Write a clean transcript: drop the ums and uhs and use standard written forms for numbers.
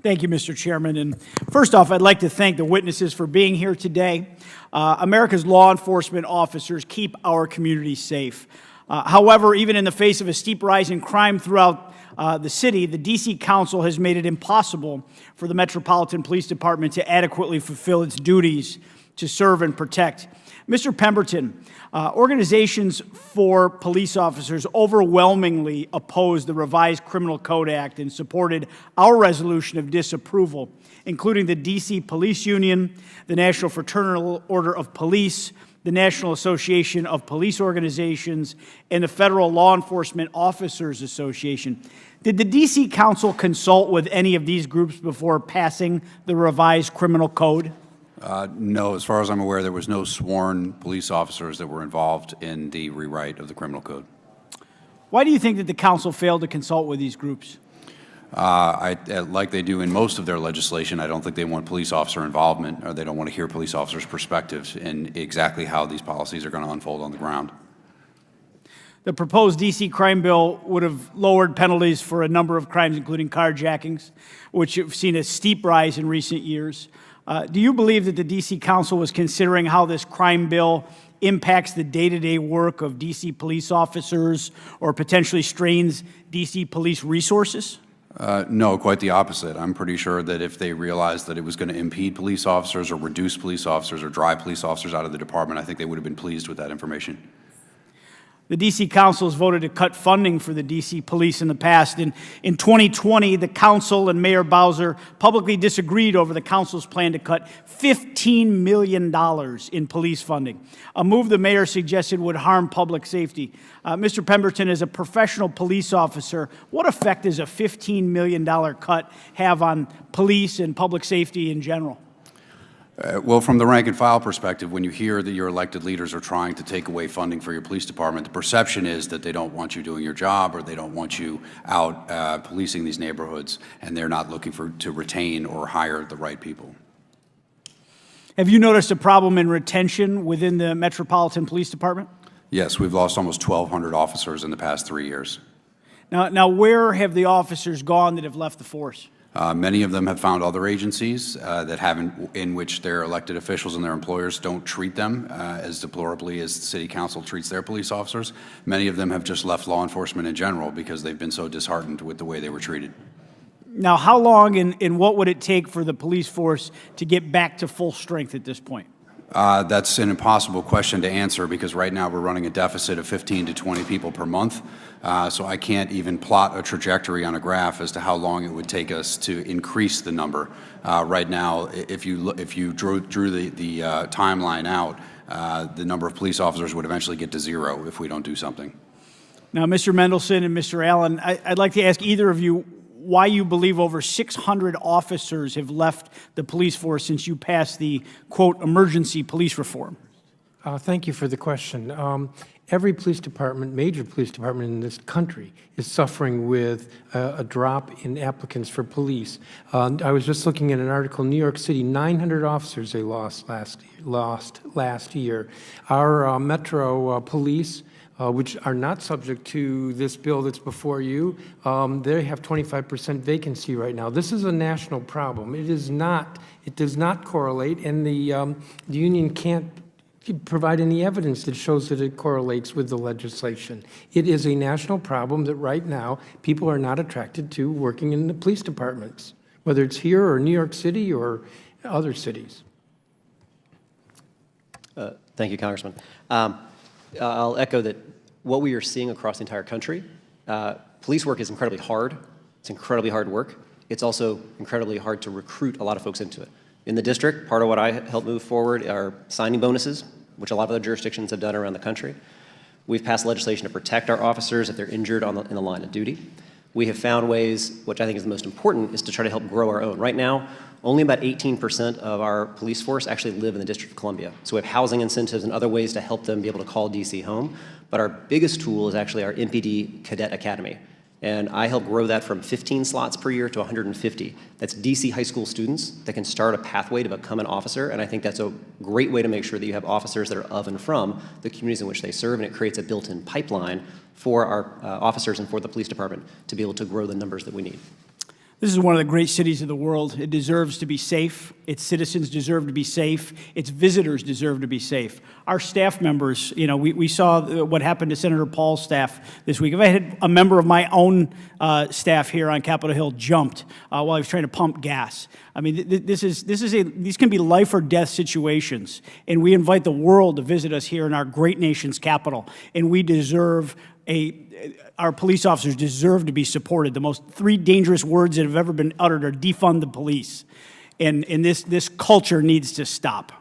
Thank you, Mr. Chairman. And first off, I'd like to thank the witnesses for being here today. America's law enforcement officers keep our communities safe. However, even in the face of a steep rise in crime throughout the city, the D.C. Council has made it impossible for the Metropolitan Police Department to adequately fulfill its duties to serve and protect. Mr. Pemberton, organizations for police officers overwhelmingly opposed the revised Criminal Code Act and supported our resolution of disapproval, including the D.C. Police Union, the National Fraternal Order of Police, the National Association of Police Organizations, and the Federal Law Enforcement Officers Association. Did the D.C. Council consult with any of these groups before passing the revised criminal code? No, as far as I'm aware, there was no sworn police officers that were involved in the rewrite of the criminal code. Why do you think that the council failed to consult with these groups? Like they do in most of their legislation, I don't think they want police officer involvement, or they don't want to hear police officers' perspectives in exactly how these policies are going to unfold on the ground. The proposed D.C. crime bill would have lowered penalties for a number of crimes, including carjackings, which have seen a steep rise in recent years. Do you believe that the D.C. Council was considering how this crime bill impacts the day-to-day work of D.C. police officers or potentially strains D.C. police resources? No, quite the opposite. I'm pretty sure that if they realized that it was going to impede police officers or reduce police officers or drive police officers out of the department, I think they would have been pleased with that information. The D.C. Council has voted to cut funding for the D.C. police in the past. In 2020, the council and Mayor Bowser publicly disagreed over the council's plan to cut $15 million in police funding, a move the mayor suggested would harm public safety. Mr. Pemberton, as a professional police officer, what effect does a $15 million cut have on police and public safety in general? Well, from the rank and file perspective, when you hear that your elected leaders are trying to take away funding for your police department, the perception is that they don't want you doing your job, or they don't want you out policing these neighborhoods, and they're not looking to retain or hire the right people. Have you noticed a problem in retention within the Metropolitan Police Department? Yes, we've lost almost 1,200 officers in the past 3 years. Now, where have the officers gone that have left the force? Many of them have found other agencies in which their elected officials and their employers don't treat them as deplorably as the city council treats their police officers. Many of them have just left law enforcement in general because they've been so disheartened with the way they were treated. Now, how long and what would it take for the police force to get back to full strength at this point? That's an impossible question to answer because right now we're running a deficit of 15 to 20 people per month. So I can't even plot a trajectory on a graph as to how long it would take us to increase the number. Right now, if you drew the timeline out, the number of police officers would eventually get to zero if we don't do something. Now, Mr. Mendelson and Mr. Allen, I'd like to ask either of you why you believe over 600 officers have left the police force since you passed the, quote, emergency police reform. Thank you for the question. Every police department, major police department in this country, is suffering with a drop in applicants for police. I was just looking at an article in New York City, 900 officers they lost last year. Our Metro police, which are not subject to this bill that's before you, they have 25% vacancy right now. This is a national problem. It does not correlate, and the union can't provide any evidence that shows that it correlates with the legislation. It is a national problem that right now people are not attracted to working in the police departments, whether it's here or New York City or other cities. Thank you, Congressman. I'll echo that what we are seeing across the entire country, police work is incredibly hard. It's incredibly hard work. It's also incredibly hard to recruit a lot of folks into it. In the district, part of what I helped move forward are signing bonuses, which a lot of other jurisdictions have done around the country. We've passed legislation to protect our officers if they're injured in the line of duty. We have found ways, which I think is the most important, is to try to help grow our own. Right now, only about 18% of our police force actually live in the District of Columbia. So we have housing incentives and other ways to help them be able to call DC home. But our biggest tool is actually our MPD Cadet Academy. And I help grow that from 15 slots per year to 150. That's DC high school students that can start a pathway to become an officer, and I think that's a great way to make sure that you have officers that are of and from the communities in which they serve, and it creates a built-in pipeline for our officers and for the police department to be able to grow the numbers that we need. This is one of the great cities of the world. It deserves to be safe. Its citizens deserve to be safe. Its visitors deserve to be safe. Our staff members, you know, we saw what happened to Senator Paul's staff this week. If I had a member of my own staff here on Capitol Hill jumped while I was trying to pump gas. I mean, these can be life or death situations, and we invite the world to visit us here in our great nation's capital, and we deserve our police officers deserve to be supported. The most three dangerous words that have ever been uttered are defund the police. And this culture needs to stop.